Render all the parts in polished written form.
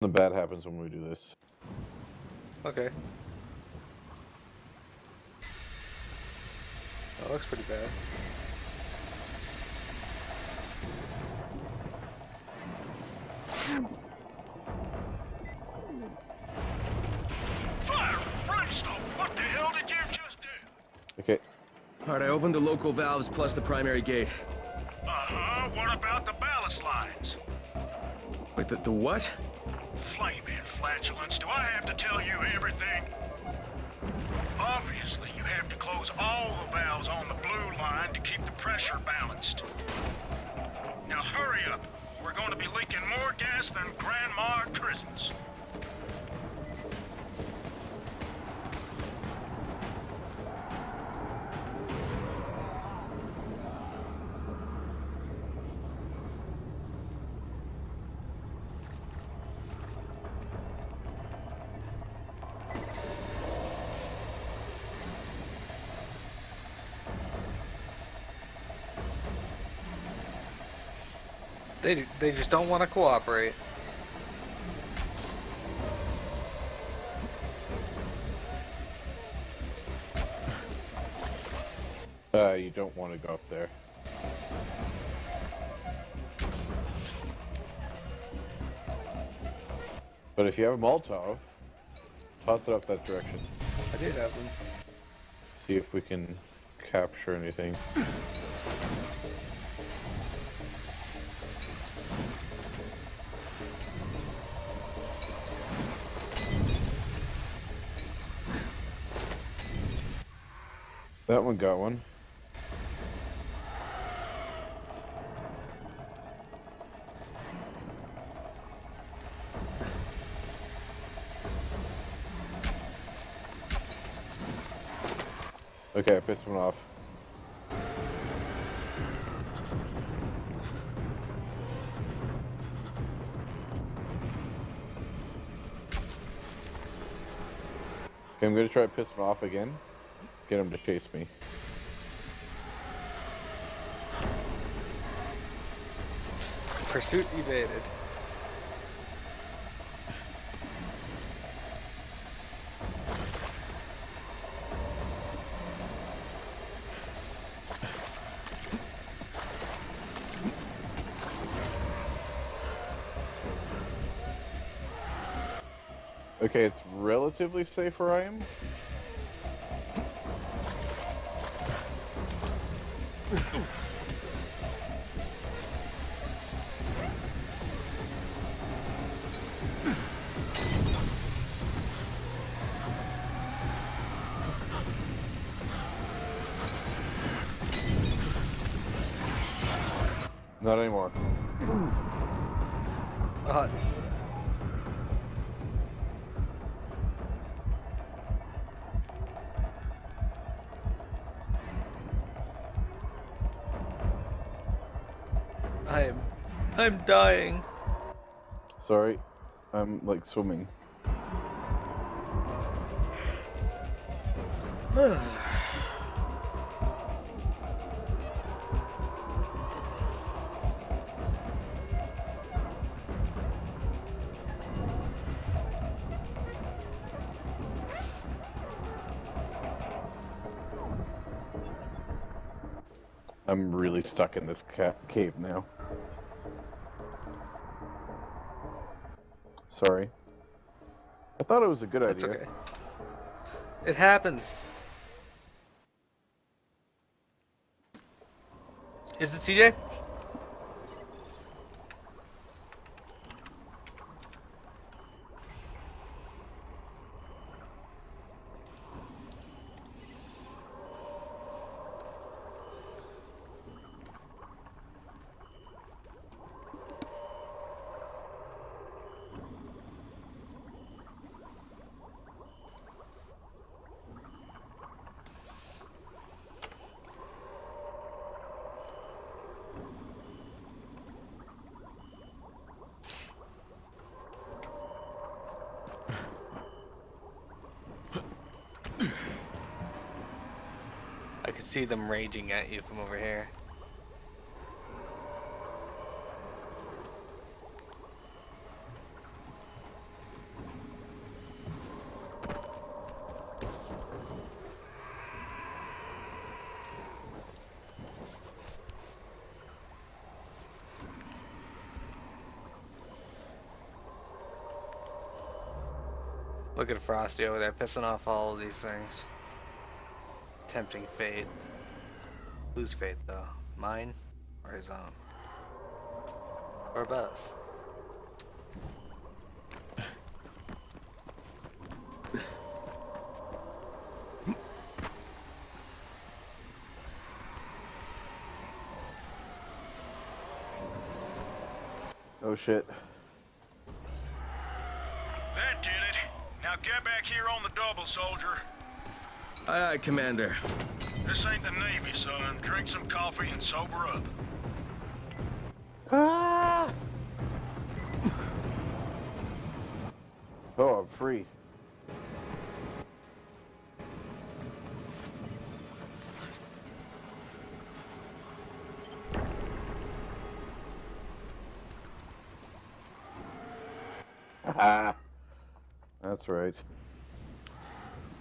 The bad happens when we do this. Okay. That looks pretty bad. Fire! Brimstone! What the hell did you just do? Okay. Alright, I opened the local valves plus the primary gate. Uh-huh. What about the ballast lines? Wait, the what? Flamehead flatulence. Do I have to tell you everything? Obviously, you have to close all the valves on the blue line to keep the pressure balanced. Now hurry up. We're going to be leaking more gas than Grandma at Christmas. They just don't want to cooperate. You don't want to go up there. But if you have a Molotov, toss it up that direction. I did have them. See if we can capture anything. That one got one. Okay, I pissed one off. Okay, I'm gonna try to piss him off again. Get him to chase me. Pursuit evaded. Okay, it's relatively safe where I am. Not anymore. I'm dying. Sorry, I'm like swimming. I'm really stuck in this cave now. Sorry. I thought it was a good That's idea. okay. It happens. Is it CJ? I can see them raging at you from over here. Look at Frosty over there pissing off all of these things. Tempting fate. Whose fate though? Mine or his own? Or both? Oh shit. That did it. Now get back here on the double, soldier. Aye, aye, Commander. This ain't the Navy, son. Drink some coffee and sober up. Ah! Oh, I'm free. Ah, that's right.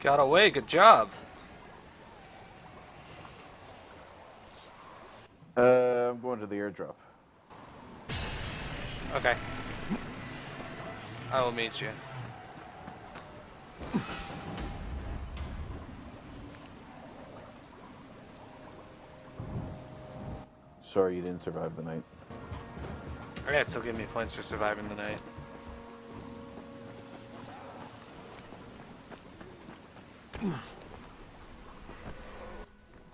Got away, good job. I'm going to the airdrop. Okay. I will meet you. Sorry you didn't survive the night. Alright, still give me points for surviving the night.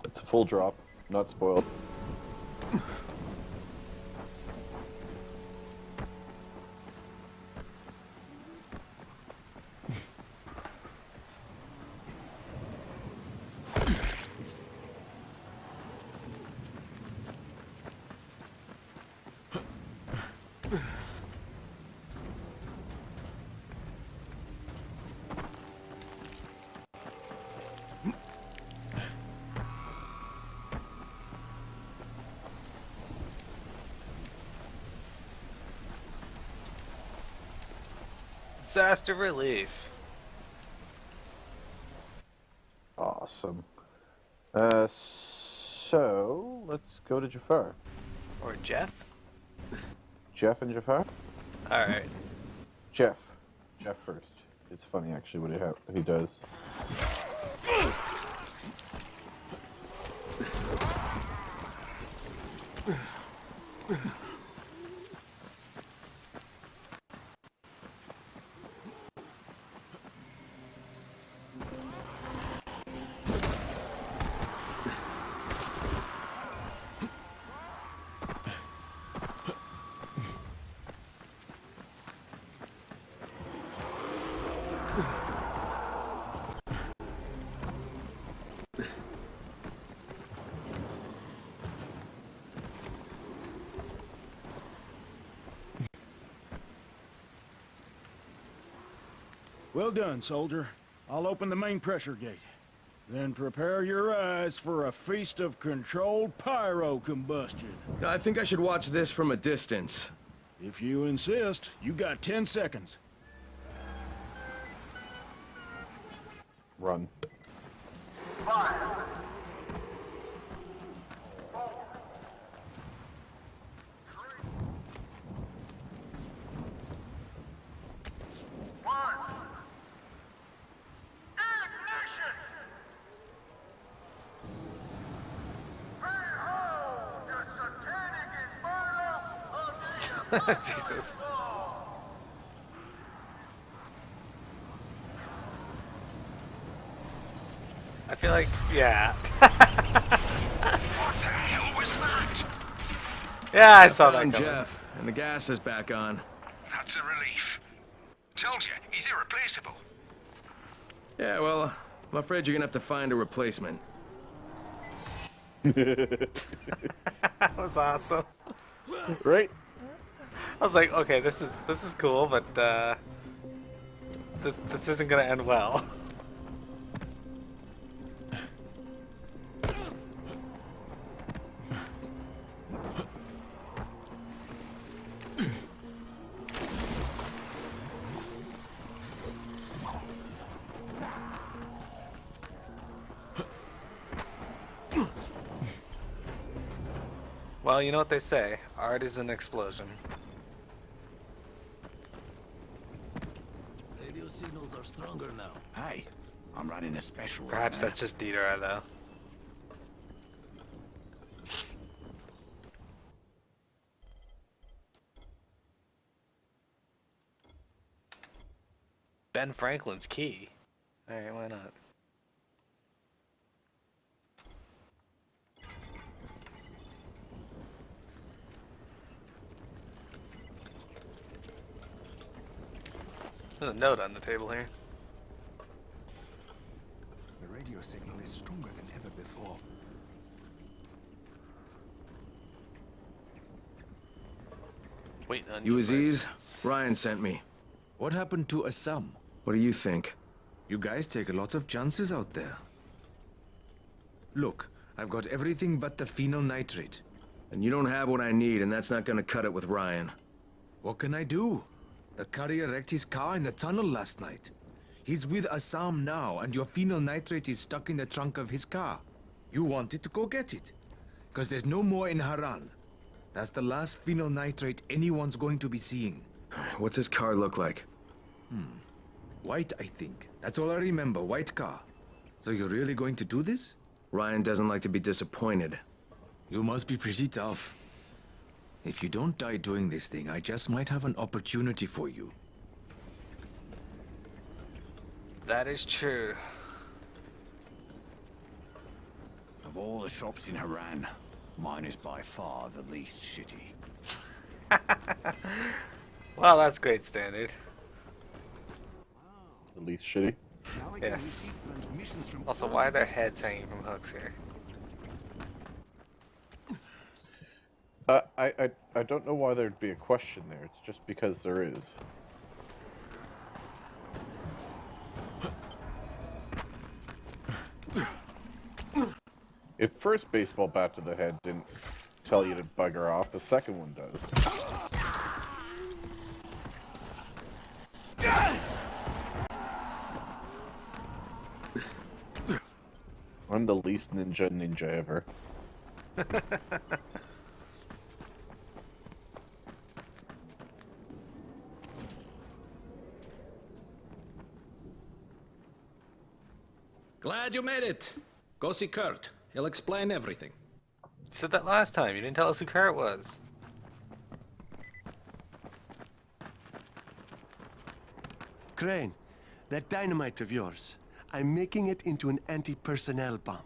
It's a full drop, not spoiled. Disaster relief. Awesome. So let's go to Jafar. Or Jeff? Jeff and Jafar? Alright. Jeff. Jeff first. It's funny actually what he does. Well done, soldier. I'll open the main pressure gate. Then prepare your eyes for a feast of controlled pyro combustion. I think I should watch this from a distance. If you insist, you got 10 seconds. Run. 5, 4, 3, 1. Ignition! Behold the satanic inferno of the Jesus. I feel like, yeah. What the hell was that? Yeah, I saw that Found coming. Jeff, and the gas is back on. That's a relief. Told you, he's irreplaceable. Yeah, well, I'm afraid you're gonna have to find a replacement. That was awesome. Right? I was like, okay, this is cool, but this isn't gonna end well. Well, you know what they say, art is an explosion. Radio signals are stronger now. Hey, I'm running a special right Perhaps now. that's just Dieter, though. Ben Franklin's key. Alright, why not? There's a note on the table here. The radio signal is stronger than ever before. Waiting on You for Aziz? assistance. Ryan sent me. What happened to Assam? What do you think? You guys take a lot of chances out there. Look, I've got everything but the phenyl nitrate. And you don't have what I need, and that's not gonna cut it with Ryan. What can I do? The courier wrecked his car in the tunnel last night. He's with Assam now, and your phenyl nitrate is stuck in the trunk of his car. You wanted to go get it. Because there's no more in Haran. That's the last phenyl nitrate anyone's going to be seeing. What's his car look like? White, I think. That's all I remember, white car. So you're really going to do this? Ryan doesn't like to be disappointed. You must be pretty tough. If you don't die doing this thing, I just might have an opportunity for you. That is true. Of all the shops in Haran, mine is by far the least shitty. Well, that's great standard. At least shitty. Yes. Also, why are their heads hanging from hooks here? I don't know why there'd be a question there. It's just because there is. If first baseball bat to the head didn't tell you to bugger off, the second one does. I'm the least ninja ever. Glad you made it. Go see Kurt. He'll explain everything. You said that last time. You didn't tell us who Kurt was. Crane, that dynamite of yours, I'm making it into an anti-personnel bomb.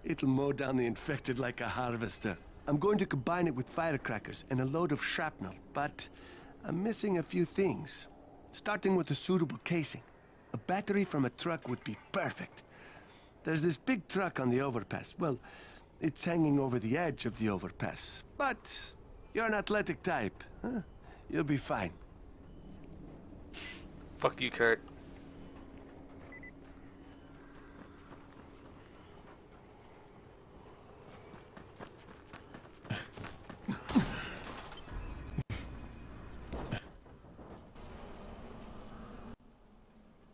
It'll mow down the infected like a harvester. I'm going to combine it with firecrackers and a load of shrapnel, but I'm missing a few things. Starting with a suitable casing. A battery from a truck would be perfect. There's this big truck on the overpass. Well, it's hanging over the edge of the overpass. But you're an athletic type, huh? You'll be fine. Fuck you, Kurt.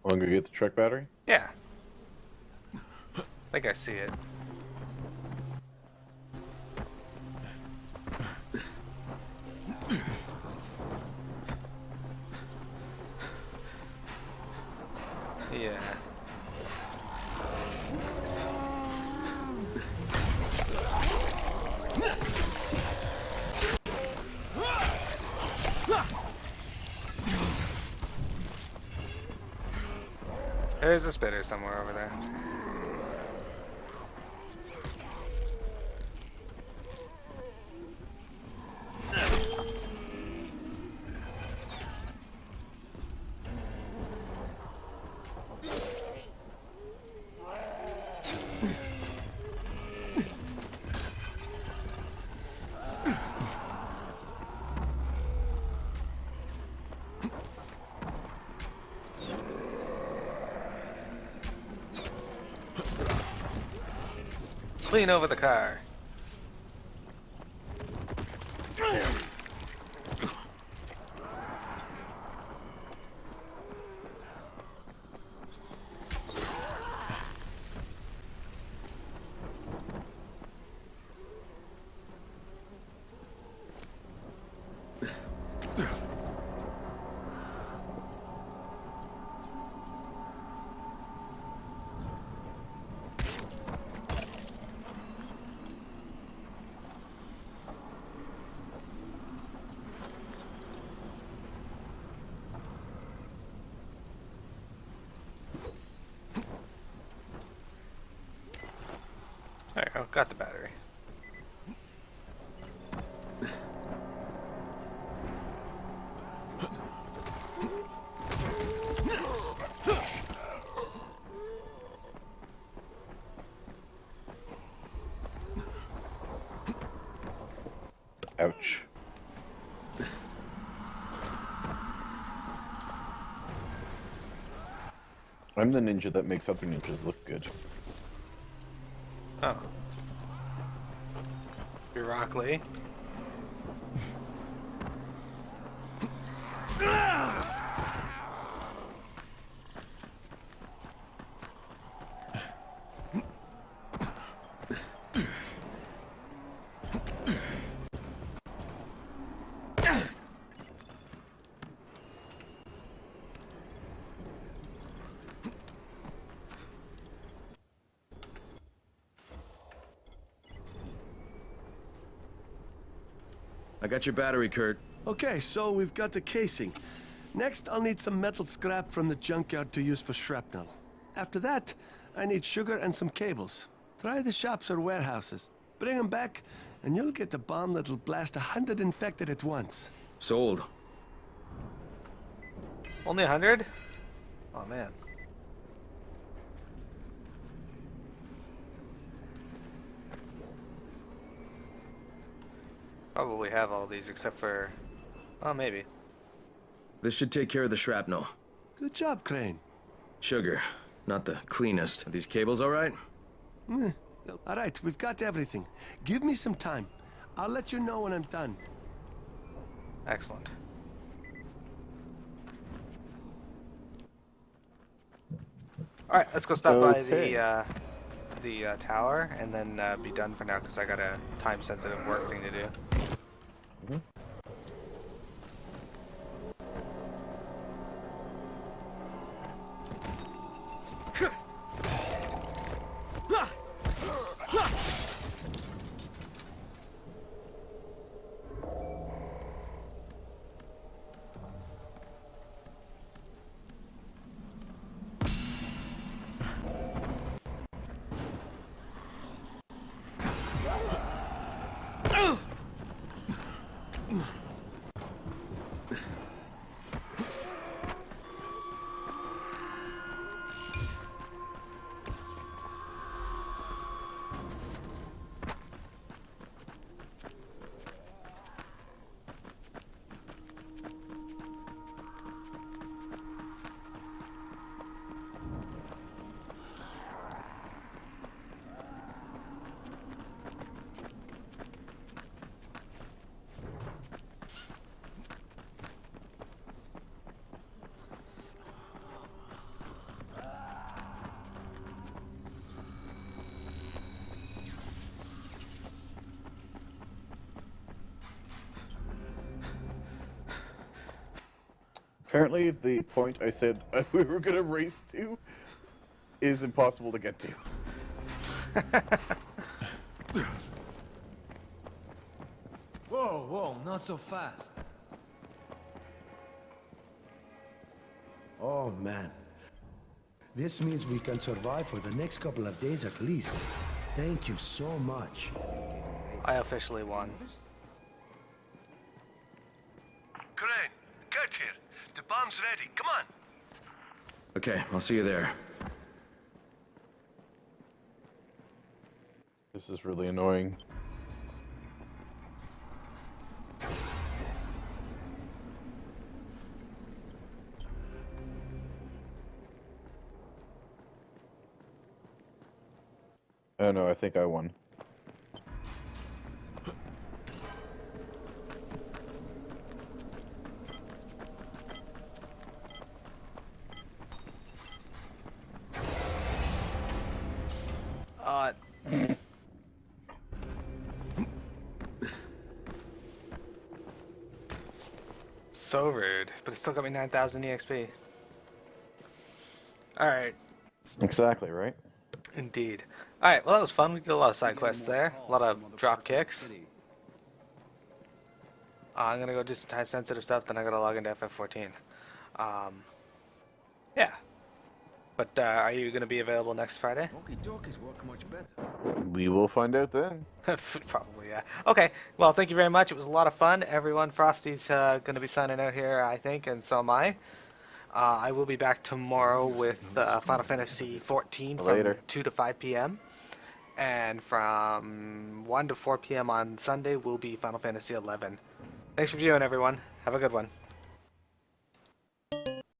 Want to go get the truck battery? Yeah. I think I see it. Yeah. There's a spitter somewhere over there. Clean over the car. Got the battery. Ouch. I'm the ninja that makes other ninjas look good. Oh. You're Rock Lee. I got your battery, Kurt. Okay, so we've got the casing. Next, I'll need some metal scrap from the junkyard to use for shrapnel. After that, I need sugar and some cables. Try the shops or warehouses. Bring them back, and you'll get a bomb that'll blast 100 infected at once. Sold. Only 100? Oh man. Probably have all these except for... Oh, maybe. This should take care of the shrapnel. Good job, Crane. Sugar. Not the cleanest. Are these cables all right? All right, we've got everything. Give me some time. I'll let you know when I'm done. Excellent. Alright, let's go stop by the tower and then be done for now because I got a time-sensitive work thing to do. Apparently, the point I said we were gonna race to is impossible to get to. Whoa, whoa, not so fast. Oh, man. This means we can survive for the next couple of days at least. Thank you so much. I officially won. Crane, get here. The bomb's ready. Come on. Okay, I'll see you there. This is really annoying. Oh no, I think I won. So rude, but it still got me 9,000 EXP. Alright, Exactly, right? indeed. Alright, well that was fun. We did a lot of side quests there. A lot of drop kicks. I'm gonna go do some time sensitive stuff, then I gotta log into FF14. Yeah. But are you going to be available next Friday? Walkie-talkies work much better. We will find out then. Probably, yeah. Okay, well, thank you very much. It was a lot of fun. Everyone, Frosty's going to be signing out here, I think, and so am I. I will be back tomorrow with Final Fantasy XIV from Later. 2 to 5 p.m. And from 1 to 4 p.m. on Sunday will be Final Fantasy XI. Thanks for viewing, everyone. Have a good one.